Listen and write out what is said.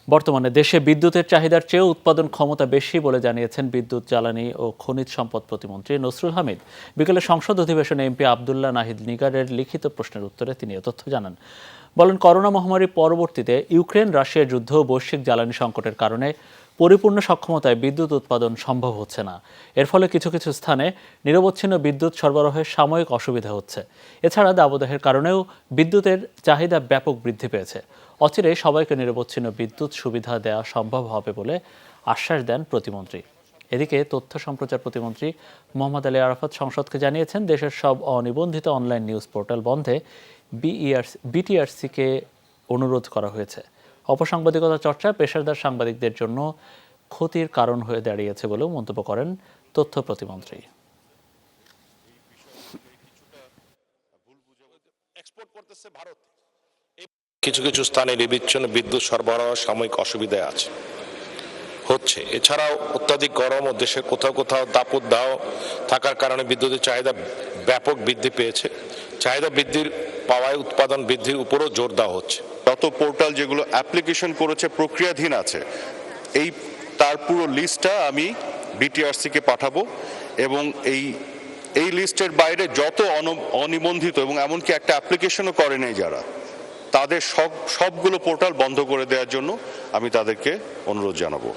বর্তমানে দেশে বিদ্যুতের চাহিদার চেয়েও উৎপাদন ক্ষমতা বেশি বলে জানিয়েছেন বিদ্যুৎ, জ্বালানি ও খনিজ সম্পদ প্রতিমন্ত্রী নসরুল হামিদ। বিকেলে সংসদ অধিবেশনে এমপি আবদুল্লাহ নাহিদ নিগারের লিখিত প্রশ্নের উত্তরে তিনি এ তথ্য জানান। বলেন, করোনা মহামারীর পরবর্তীতে ইউক্রেন রাশিয়ার যুদ্ধ ও বৈশ্বিক জ্বালানি সংকটের কারণে পরিপূর্ণ সক্ষমতায় বিদ্যুৎ উৎপাদন সম্ভব হচ্ছে না। এর ফলে কিছু কিছু স্থানে নিরবচ্ছিন্ন বিদ্যুৎ সরবরাহে সাময়িক অসুবিধা হচ্ছে। এছাড়া দাবদাহের কারণেও বিদ্যুতের চাহিদা ব্যাপক বৃদ্ধি পেয়েছে। অচিরেই সবাইকে নিরবচ্ছিন্ন বিদ্যুৎ সুবিধা দেওয়া সম্ভব হবে বলে আশ্বাস দেন প্রতিমন্ত্রী। এদিকে তথ্য সম্প্রচার প্রতিমন্ত্রী মোহাম্মদ আলী আরাফাত সংসদকে জানিয়েছেন, দেশের সব অনিবন্ধিত অনলাইন নিউজ পোর্টাল বন্ধে বিটিআরসিকে অনুরোধ করা হয়েছে। অপসাংবাদিকতা চর্চা পেশাদার সাংবাদিকদের জন্য ক্ষতির কারণ হয়ে দাঁড়িয়েছে বলেও মন্তব্য করেন তথ্য প্রতিমন্ত্রী। কিছু কিছু স্থানে নিরবচ্ছিন্ন বিদ্যুৎ সরবরাহ সাময়িক অসুবিধায় হচ্ছে। এছাড়াও অত্যাধিক গরম ও দেশের কোথাও কোথাও দাবদাহ থাকার কারণে বিদ্যুতের চাহিদা ব্যাপক বৃদ্ধি পেয়েছে। চাহিদা বৃদ্ধির পাওয়ায় উৎপাদন বৃদ্ধির উপরও জোর দেওয়া হচ্ছে। যত পোর্টাল যেগুলো অ্যাপ্লিকেশন করেছে, প্রক্রিয়াধীন আছে, তার পুরো লিস্টটা আমি বিটিআরসিকে পাঠাবো এবং এই লিস্টের বাইরে যত অনিবন্ধিত এবং এমনকি একটা অ্যাপ্লিকেশনও করে নেই যারা, তাদের সবগুলো পোর্টাল বন্ধ করে দেওয়ার জন্য আমি তাদেরকে অনুরোধ জানাবো।